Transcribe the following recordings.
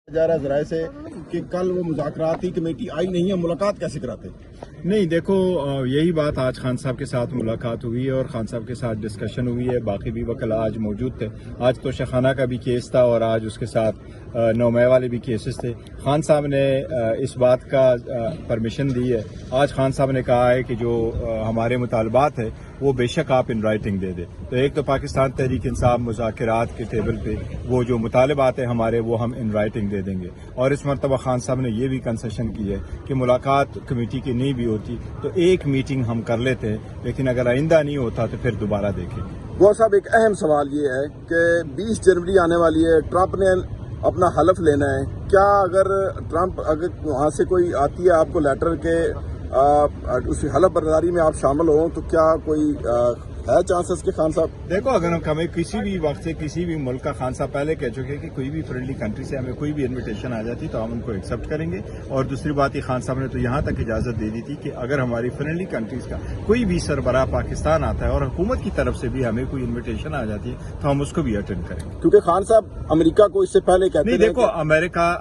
جا رہا ہے ذرائع سے کہ کل وہ مذاکراتی کمیٹی آئی نہیں ہے، ملاقات کیسے کراتے؟ نہیں دیکھو، یہی بات آج خان صاحب کے ساتھ ملاقات ہوئی ہے اور خان صاحب کے ساتھ ڈسکشن ہوئی ہے. باقی بھی وکلا آج موجود تھے. آج تو شخانہ کا بھی کیس تھا اور آج اس کے ساتھ 9 مئی والے بھی کیسز تھے. خان صاحب نے اس بات کا پرمیشن دی ہے. آج خان صاحب نے کہا ہے کہ جو ہمارے مطالبات ہیں وہ بے شک آپ ان رائٹنگ دے دیں. تو ایک تو پاکستان تحریک انصاف مذاکرات کے ٹیبل پہ وہ جو مطالبات ہیں ہمارے وہ ہم ان رائٹنگ دے دیں گے. اور اس مرتبہ خان صاحب نے یہ بھی کنسیشن کی ہے کہ ملاقات کمیٹی کی نہیں بھی ہوتی تو ایک میٹنگ ہم کر لیتے ہیں، لیکن اگر آئندہ نہیں ہوتا تو پھر دوبارہ دیکھیں گے. گور صاحب، ایک اہم سوال یہ ہے کہ 20 جنوری آنے والی ہے، ٹرمپ نے اپنا حلف لینا ہے. کیا اگر ٹرمپ وہاں سے کوئی آتی ہے آپ کو لیٹر کے اس حلف برداری میں آپ شامل ہوں تو کیا کوئی ہے چانسز کہ خان صاحب؟ دیکھو، اگر ہمیں کسی بھی وقت سے کسی بھی ملک کا، خان صاحب پہلے کہہ چکے کہ کوئی بھی فرینڈلی کنٹری سے ہمیں کوئی بھی انویٹیشن آ جاتی تو ہم ان کو ایکسیپٹ کریں گے. اور دوسری بات یہ خان صاحب نے تو یہاں تک اجازت دے دی تھی کہ اگر ہماری فرینڈلی کنٹریز کا کوئی بھی سربراہ پاکستان آتا ہے اور حکومت کی طرف سے بھی ہمیں کوئی انویٹیشن آ جاتی ہے تو ہم اس کو بھی اٹینڈ کریں گے. کیونکہ خان صاحب امریکہ کو اس سے پہلے کہتے نہیں، دیکھو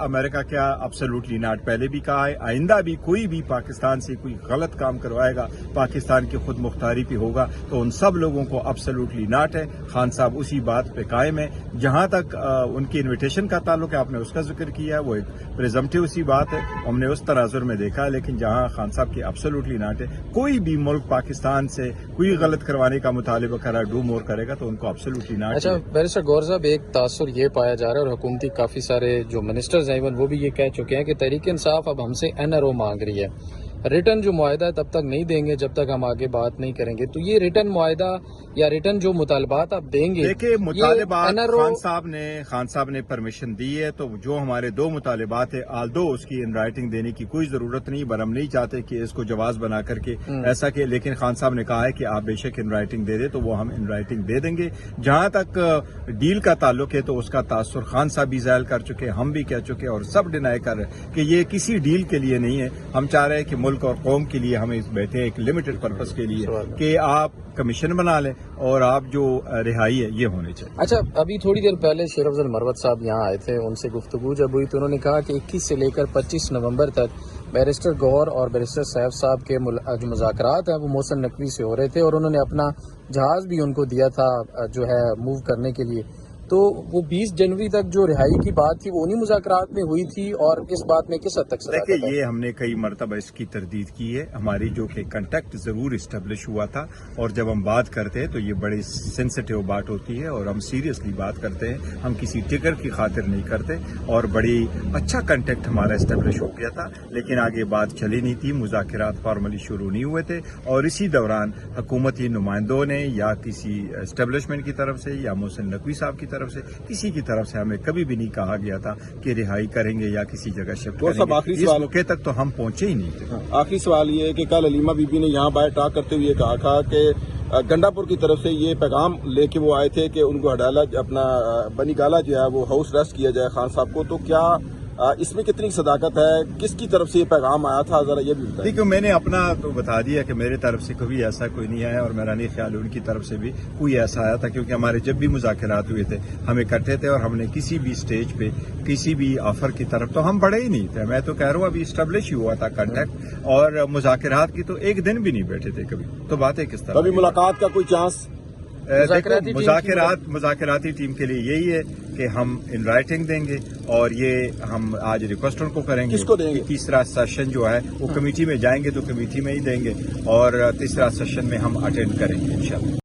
امریکہ کیا ابسولوٹلی ناٹ، پہلے بھی کہا ہے، آئندہ بھی کوئی بھی پاکستان سے کوئی غلط کام کروائے گا، پاکستان کی خود مختاری پہ ہوگا تو ان سب لوگوں کو ابسولوٹلی ناٹ ہے. خان صاحب اسی بات پہ قائم ہے. جہاں تک ان کی انویٹیشن کا تعلق ہے، آپ نے اس کا ذکر کیا ہے، وہ ایک پریزمپٹیو سی بات ہے، ہم نے اس تناظر میں دیکھا. لیکن جہاں خان صاحب کی ابسولوٹلی ناٹ ہے، کوئی بھی ملک پاکستان سے کوئی غلط کروانے کا مطالبہ کرا ڈو مور کرے گا تو ان کو ابسولوٹلی ناٹ. اچھا بیرسٹر گور صاحب، ایک تاثر یہ پایا جا رہا ہے اور حکومتی کافی سارے جو منسٹرز ہیں ایون وہ بھی یہ کہہ چکے ہیں کہ تحریک انصاف اب ہم سے NRO مانگ رہی ہے. ریٹن جو معاہدہ ہے تب تک نہیں دیں گے جب تک ہم آگے بات نہیں کریں گے. تو یہ ریٹن معاہدہ یا ریٹن جو مطالبات آپ دیں گے، دیکھیں مطالبات خان صاحب نے پرمیشن دی ہے تو جو ہمارے 2 مطالبات ہیں آلدو اس کی ان رائٹنگ دینے کی کوئی ضرورت نہیں، بر ہم نہیں چاہتے کہ اس کو جواز بنا کر کے ایسا کہ، لیکن خان صاحب نے کہا ہے کہ آپ بے شک ان رائٹنگ دے دیں تو وہ ہم ان رائٹنگ دے دیں گے. جہاں تک ڈیل کا تعلق ہے تو اس کا تاثر خان صاحب بھی ظاہر کر چکے، ہم بھی کہہ چکے اور سب ڈینائی کر رہے ہیں کہ یہ کسی ڈیل کے لیے نہیں ہے. ہم چاہ رہے ہیں کہ ملک اور قوم کے لیے ہمیں بیٹھے ایک لمیٹڈ پرپس کے لیے کہ آپ کمیشن بنا لیں اور آپ جو رہائی ہے یہ ہونے چاہیے. اچھا، ابھی تھوڑی دیر پہلے شیر افضل مروت صاحب یہاں آئے تھے، ان سے گفتگو جب ہوئی تو انہوں نے کہا کہ 21 سے لے کر 25 نومبر تک بیرسٹر گور اور بیرسٹر سیف صاحب کے جو مذاکرات ہیں وہ محسن نقوی سے ہو رہے تھے اور انہوں نے اپنا جہاز بھی ان کو دیا تھا جو ہے موو کرنے کے لیے. تو وہ 20 جنوری تک جو رہائی کی بات تھی وہ انہی مذاکرات میں ہوئی تھی اور اس بات میں کس حد تک صداقت ہے؟ دیکھیے، یہ ہم نے کئی مرتبہ اس کی تردید کی ہے. ہماری جو کہ کنٹیکٹ ضرور اسٹیبلش ہوا تھا اور جب ہم بات کرتے ہیں تو یہ بڑی سینسٹیو بات ہوتی ہے اور ہم سیریسلی بات کرتے ہیں، ہم کسی ٹکر کی خاطر نہیں کرتے. اور بڑی اچھا کنٹیکٹ ہمارا اسٹیبلش ہو گیا تھا، لیکن آگے بات چلی نہیں تھی، مذاکرات فارملی شروع نہیں ہوئے تھے. اور اسی دوران حکومتی نمائندوں نے یا کسی اسٹیبلشمنٹ کی طرف سے یا محسن نقوی صاحب کی طرف سے، کسی کی طرف سے ہمیں کبھی بھی نہیں کہا گیا تھا کہ رہائی کریں گے یا کسی جگہ شفٹ کریں گے. اس موقع تک تو ہم پہنچے ہی نہیں تھے. آخری سوال یہ ہے کہ کل علیمہ بی بی نے یہاں باہر ٹاک کرتے ہوئے کہا تھا کہ گنڈاپور کی طرف سے یہ پیغام لے کے وہ آئے تھے کہ ان کو ہڈالہ اپنا بنی گالا جو ہے وہ ہاؤس ریسٹ کیا جائے خان صاحب کو. تو کیا اس میں کتنی صداقت ہے؟ کس کی طرف سے یہ پیغام آیا تھا، ذرا یہ بھی بتائیں. دیکھو، میں نے اپنا تو بتا دیا کہ میرے طرف سے کبھی ایسا کوئی نہیں آیا اور میرا نہیں خیال ان کی طرف سے بھی کوئی ایسا آیا تھا، کیونکہ ہمارے جب بھی مذاکرات ہوئے تھے ہم اکٹھے تھے اور ہم نے کسی بھی سٹیج پہ کسی بھی آفر کی طرف تو ہم بڑے ہی نہیں تھے. میں تو کہہ رہا ہوں ابھی اسٹیبلش ہی ہوا تھا کنٹیکٹ اور مذاکرات کی تو ایک دن بھی نہیں بیٹھے تھے کبھی. تو باتیں کس طرح؟ ابھی ملاقات کا کوئی چانس؟ مذاکراتی ٹیم کے لیے یہی ہے کہ ہم ان رائٹنگ دیں گے اور یہ ہم آج ریکویسٹر کو کریں گے. کس کو دیں گے؟ تیسرا سیشن جو ہے وہ کمیٹی میں جائیں گے تو کمیٹی میں ہی دیں گے اور تیسرا سیشن میں ہم اٹینڈ کریں گے انشاءاللہ.